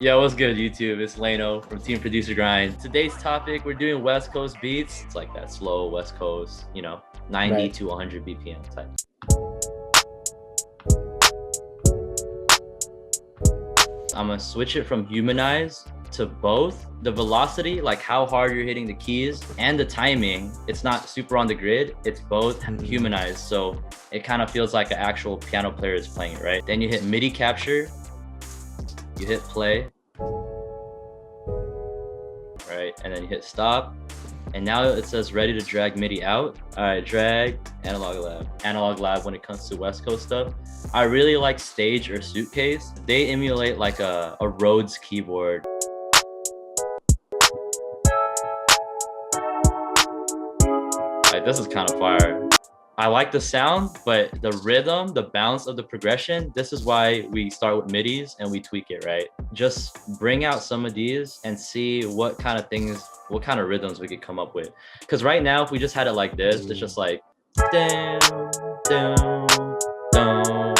Yo, what's good, YouTube? It's LAYNO from Team Producer Grind. Today's topic, we're doing West Coast beats. It's like that slow West Coast, 90 to 100 BPM type. I'm gonna switch it from humanize to both. The velocity, like how hard you're hitting the keys, and the timing, it's not super on the grid. It's both humanized. So it kind of feels like an actual piano player is playing it, right? Then you hit MIDI capture. You hit play, right? And then you hit stop. And now it says ready to drag MIDI out. All right, drag, analog lab. Analog lab when it comes to West Coast stuff. I really like Stage or Suitcase. They emulate like a Rhodes keyboard. Like, this is kind of fire. I like the sound, but the rhythm, the bounce of the progression, this is why we start with MIDIs and we tweak it, right? Just bring out some of these and see what kind of things, what kind of rhythms we could come up with. Because right now, if we just had it like this, it's just like, down, down, down,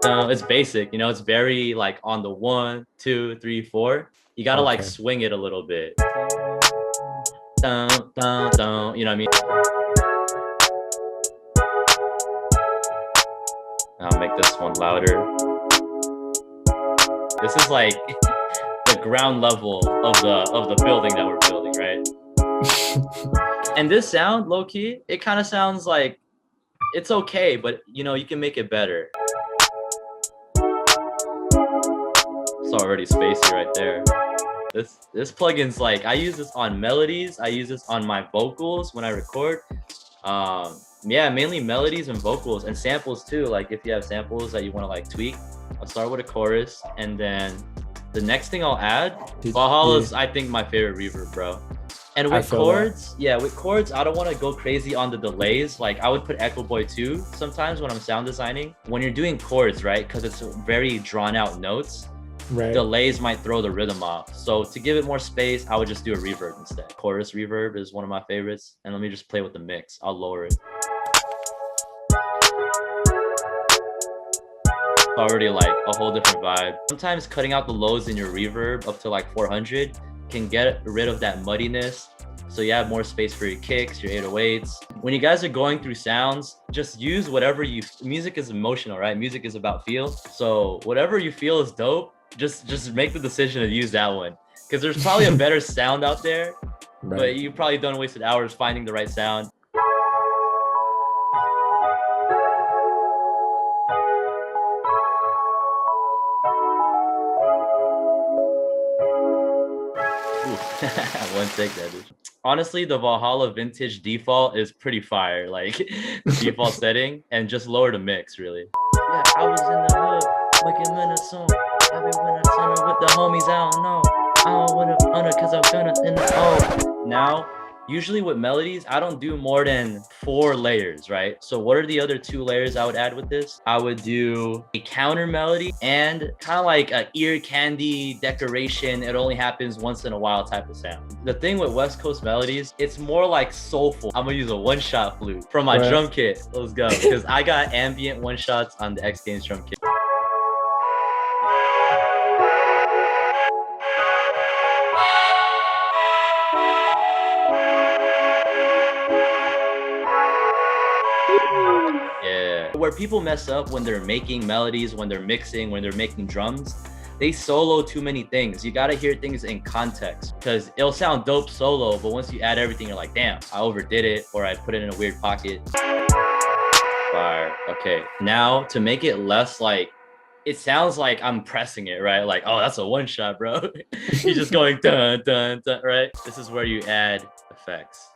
down. It's basic, it's very like on the 1, 2, 3, 4. You gotta like swing it a little bit. Down, down, down, you know what I mean? I'll make this one louder. This is like the ground level of the building that we're building, right? And this sound, low key, it kind of sounds like it's okay, but you can make it better. It's already spacey right there. This plugin's like, I use this on melodies. I use this on my vocals when I record. Yeah, mainly melodies and vocals and samples too. Like if you have samples that you want to like tweak, I'll start with a chorus, and then the next thing I'll add, Valhalla's I think my favorite reverb, bro. And with chords, with chords, I don't want to go crazy on the delays. Like I would put Echo Boy too sometimes when I'm sound designing. When you're doing chords, right? Because it's very drawn out notes. Right. Delays might throw the rhythm off. So to give it more space, I would just do a reverb instead. Chorus reverb is one of my favorites. And let me just play with the mix. I'll lower it. Already like a whole different vibe. Sometimes cutting out the lows in your reverb up to like 400 can get rid of that muddiness. So you have more space for your kicks, your 808s. When you guys are going through sounds, just use whatever music is emotional, right? Music is about feel. So whatever you feel is dope, just make the decision to use that one. Because there's probably a better sound out there, but you probably done wasted hours finding the right sound. One take that is. Honestly, the Valhalla vintage default is pretty fire. Like the default setting, and just lower the mix really. Yeah, I was in the hood looking in the song. I be when I turn it with the homies, I don't know. I don't wanna honor cause I'm gonna in the Now, usually with melodies, I don't do more than 4 layers, right? So what are the other 2 layers I would add with this? I would do a counter melody and kind of like an ear candy decoration. It only happens once in a while type of sound. The thing with West Coast melodies, it's more like soulful. I'm gonna use a 1-shot flute from my drum kit. Let's go. Because I got ambient 1-shots on the X Games drum kit. Where people mess up when they're making melodies, when they're mixing, when they're making drums, they solo too many things. You gotta hear things in context, because it'll sound dope solo, but once you add everything, you're like, damn, I overdid it, or I put it in a weird pocket. Fire. Okay, now to make it less like, it sounds like I'm pressing it, right? Like, oh, that's a 1-shot, bro. You're just going dun, dun, dun, right? This is where you add effects.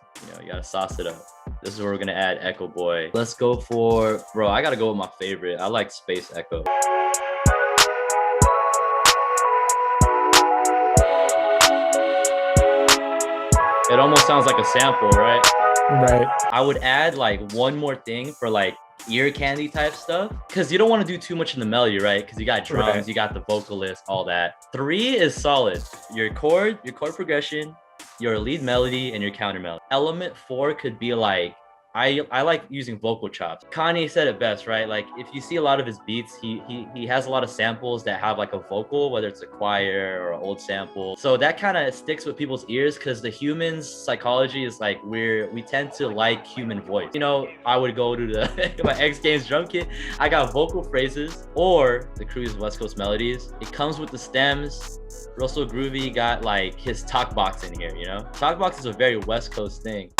You gotta sauce it up. This is where we're gonna add Echo Boy. Let's go for, bro, I gotta go with my favorite. I like Space Echo. It almost sounds like a sample, right? Right. I would add like one more thing for like ear candy type stuff, because you don't want to do too much in the melody, right? Because you got drums, you got the vocalist, all that. 3 is solid. Your chord progression, your lead melody, and your counter melody. Element 4 could be like I like using vocal chops. Kanye said it best, right? Like if you see a lot of his beats, he has a lot of samples that have like a vocal, whether it's a choir or an old sample. So that kind of sticks with people's ears because the human's psychology is like we tend to like human voice. You know, I would go to the my X Games drum kit. I got vocal phrases or the Crew's West Coast melodies. It comes with the stems. Russell Groovy got like his talk box in here, you know? Talk box is a very West Coast thing.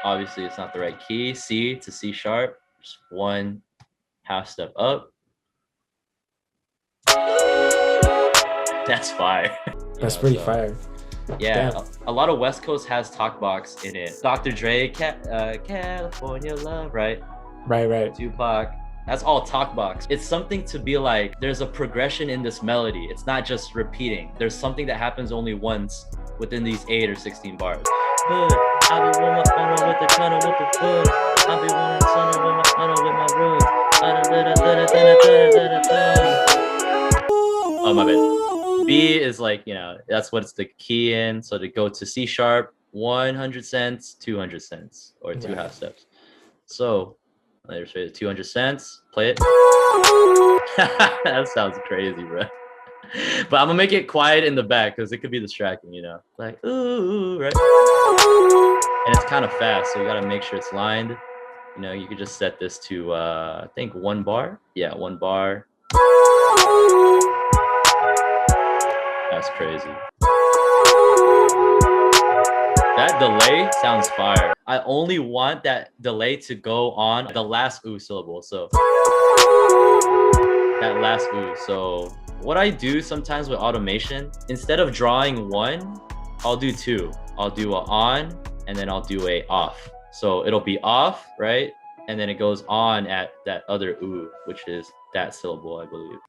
Obviously, it's not the right key. C to C sharp, just 1 half step up. That's fire. That's pretty fire. Yeah, a lot of West Coast has talk box in it. Dr. Dre, California Love, right? Right. Tupac. That's all talk box. It's something to be like, there's a progression in this melody. It's not just repeating. There's something that happens only once within these 8 or 16 bars. I be with my funnel with the tunnel with the foot. I be wanting tunnel with my funnel with my roots. Oh, my bad. B is like, you know, that's what's the key in. So to go to C sharp, 100 cents, 200 cents, or 2 half steps. So there's 200 cents. Play it. That sounds crazy, bro. But I'm gonna make it quiet in the back because it could be distracting, you know, like ooh, right? And it's kind of fast, so you gotta make sure it's lined. You know, you could just set this to I think 1 bar. Yeah, 1 bar. That's crazy. That delay sounds fire. I only want that delay to go on the last ooh syllable. So that last ooh. So what I do sometimes with automation, instead of drawing 1, I'll do 2. I'll do a on and then I'll do a off. So it'll be off, right? And then it goes on at that other ooh, which is that syllable, I believe.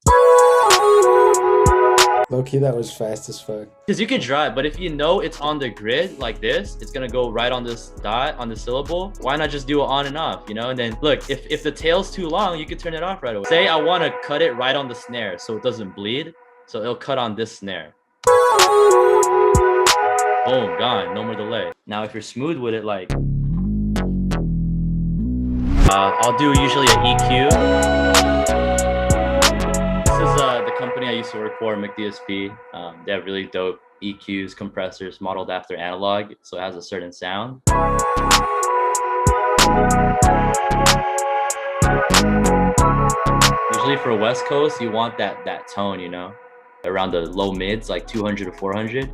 Low-key, that was fast as fuck. Because you can draw it, but if you know it's on the grid like this, it's gonna go right on this dot on the syllable. Why not just do it on and off, you know? And then look, if the tail's too long, you can turn it off right away. Say I want to cut it right on the snare so it doesn't bleed. So it'll cut on this snare. Boom, gone, no more delay. Now if you're smooth with it, like I'll do usually an EQ. This is the company I used to work for, McDSP. They have really dope EQs, compressors modeled after analog, so it has a certain sound. Usually for West Coast, you want that tone, you know, around the low mids, like 200 to 400,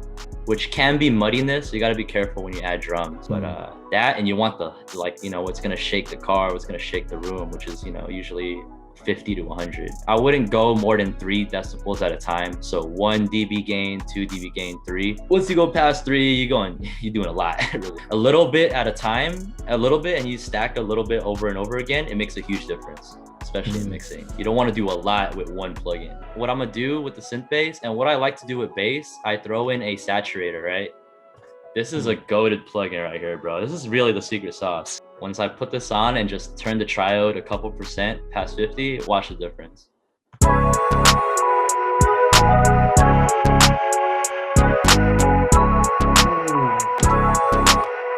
which can be muddiness. So you got to be careful when you add drums. But that, and you want the, like, you know, what's going to shake the car, what's going to shake the room, which is, you know, usually 50 to 100. I wouldn't go more than 3 decibels at a time. So 1 dB gain, 2 dB gain, 3. Once you go past 3, you're doing a lot, really. A little bit at a time, a little bit, and you stack a little bit over and over again, it makes a huge difference, especially in mixing. You don't want to do a lot with 1 plugin. What I'm gonna do with the synth bass, and what I like to do with bass, I throw in a saturator, right? This is a goated plugin right here, bro. This is really the secret sauce. Once I put this on and just turn the triode a couple percent past 50, watch the difference.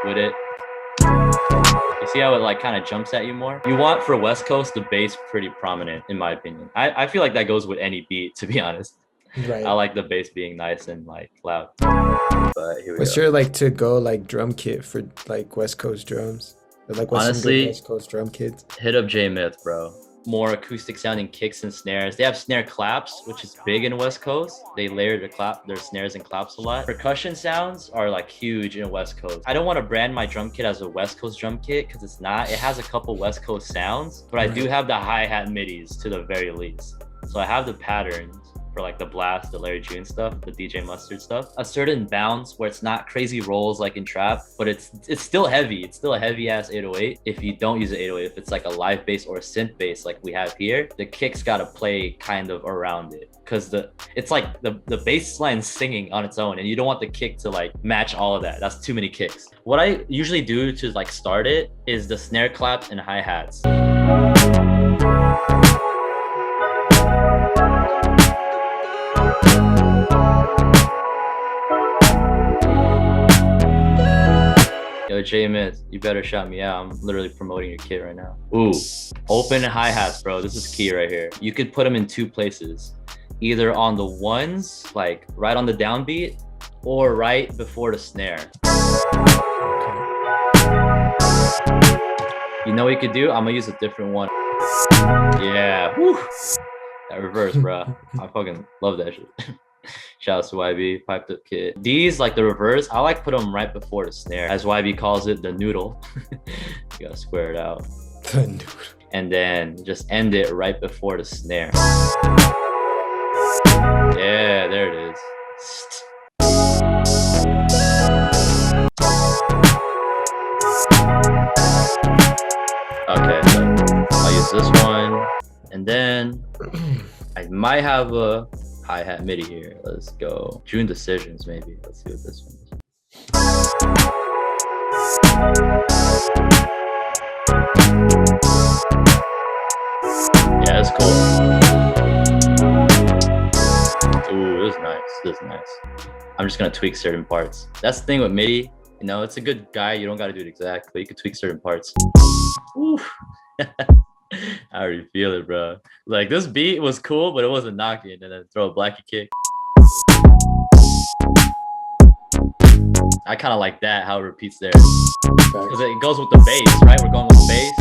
With it. You see how it like kind of jumps at you more? You want for West Coast the bass pretty prominent, in my opinion. I feel like that goes with any beat, to be honest. Right. I like the bass being nice and like loud. But here we What's go. your like to go like drum kit for like West Coast drums? Or, like what's some good West Coast drum kits? Hit up J Myth, bro. More acoustic sounding kicks and snares. They have snare claps, which is big in West Coast. They layer their snares and claps a lot. Percussion sounds are like huge in West Coast. I don't want to brand my drum kit as a West Coast drum kit because it's not. It has a couple West Coast sounds, but I do have the hi-hat midis to the very least. So I have the patterns for like the Blxst, the Larry June stuff, the DJ Mustard stuff. A certain bounce where it's not crazy rolls like in trap, but it's still heavy. It's still a heavy ass 808. If you don't use an 808, if it's like a live bass or a synth bass like we have here, the kick's gotta play kind of around it. Cause it's like the bass line singing on its own and you don't want the kick to like match all of that. That's too many kicks. What I usually do to like start it is the snare claps and hi-hats. Yo, Yo, J-Myth, you better shout me out. I'm literally promoting your kit right now. Ooh, open hi-hats, bro. This is key right here. You could put them in 2 places. Either on the ones, like right on the downbeat, or right before the snare. You know what you could do? I'm gonna use a different one. Yeah, whew. That reverse, bro. I fucking love that shit. Shout out to YB, piped up kit. These, like the reverse, I like put them right before the snare. As YB calls it, the noodle. You gotta square it out. The noodle. And then just end it right before the snare. Yeah, there it is. Okay, so I'll use this one. And then I might have a hi-hat MIDI here. Let's go. June Decisions, maybe. Let's see what this one is. Yeah, that's cool. Ooh, this is nice. This is nice. I'm just gonna tweak certain parts. That's the thing with MIDI. You know, it's a good guy. You don't gotta do it exact, but you can tweak certain parts. Ooh. I already feel it, bro. Like, this beat was cool, but it wasn't knocking. And then throw a Blackie kick. I kind of like that, how it repeats there. Because it goes with the bass, right? We're going with bass.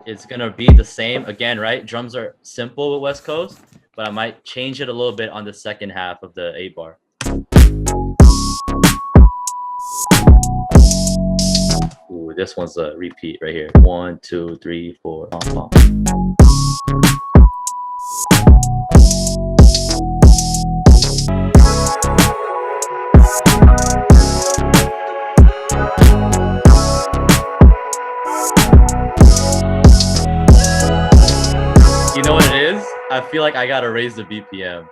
It's going to be the same again, right? Drums are simple with West Coast, but I might change it a little bit on the second half of the 8-bar. Ooh, this one's a repeat right here. 1, 2, 3, 4. You know what it is? I feel like I gotta raise the BPM.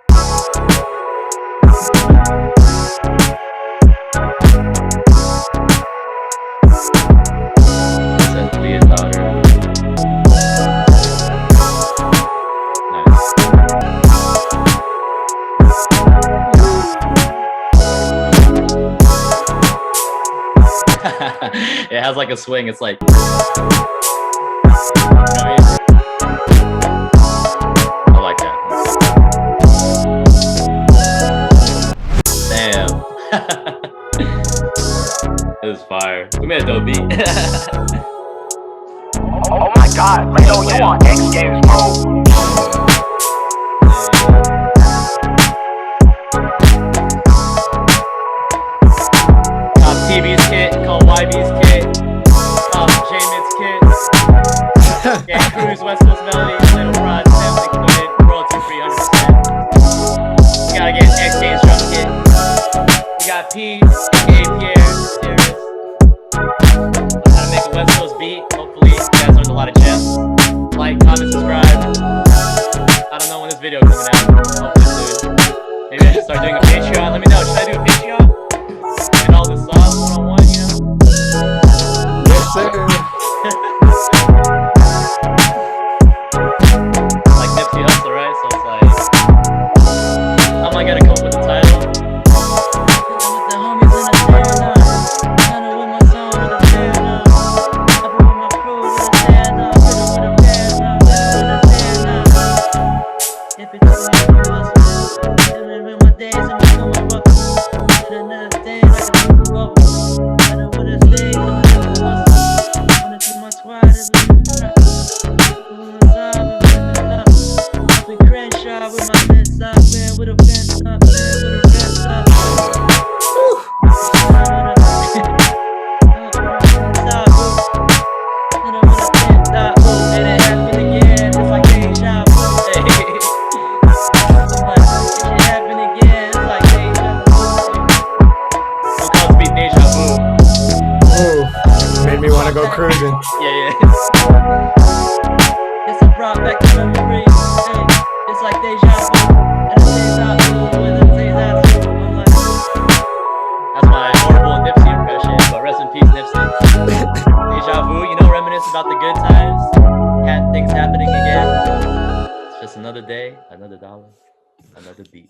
It has like a swing. It's like, you know what I mean? I like that. Damn. This is fire. We made a dope beat. Oh my god, LAYNO, you on X Games mode. TV's kit, called YB's kit, J-Myth's kit, Gang Cruise, West Coast Melody, Little Prod, 7 included, royalty free 100%. We gotta get X Games drum kit. We got P, aka Pierre, Terrace. How to make a West Coast beat. Hopefully, you guys learned a lot of gems. Like, comment, subscribe. I don't know when this video is coming out. Hopefully soon. Maybe I should start doing a Patreon. Let me know. Should I do a Patreon? And all this sauce one-on-one, you know? Yes, sir. Like Nipsey Hussle, right? So it's like, I'm like gonna come up with the title. With the homies in the stand up. Kinda with my song with the stand up. I put with my crew with the stand up. With the stand up. With the stand up. If it's just like you hustle. Living with my days and my summer up. And another day like a super bubble. I know what it's like. I'm gonna hustle. Wanna do my squad as a new trap. We Crenshaw with my fence up, man, with a fence up, man, with a fence up. And it happened again, it's like deja vu. It happened again, it's like deja vu. Don't call me deja vu. Ooh, made me want to go cruising. Yeah. It's a brought back to memory. Hey, it's like deja vu. And it stays out blue, and it stays out blue. I'm like, that's my horrible Nipsey impression, but rest in peace, Nipsey. Deja vu, you know, reminisce about the good times. Had things happening again. It's just another day, another dollar, another beat.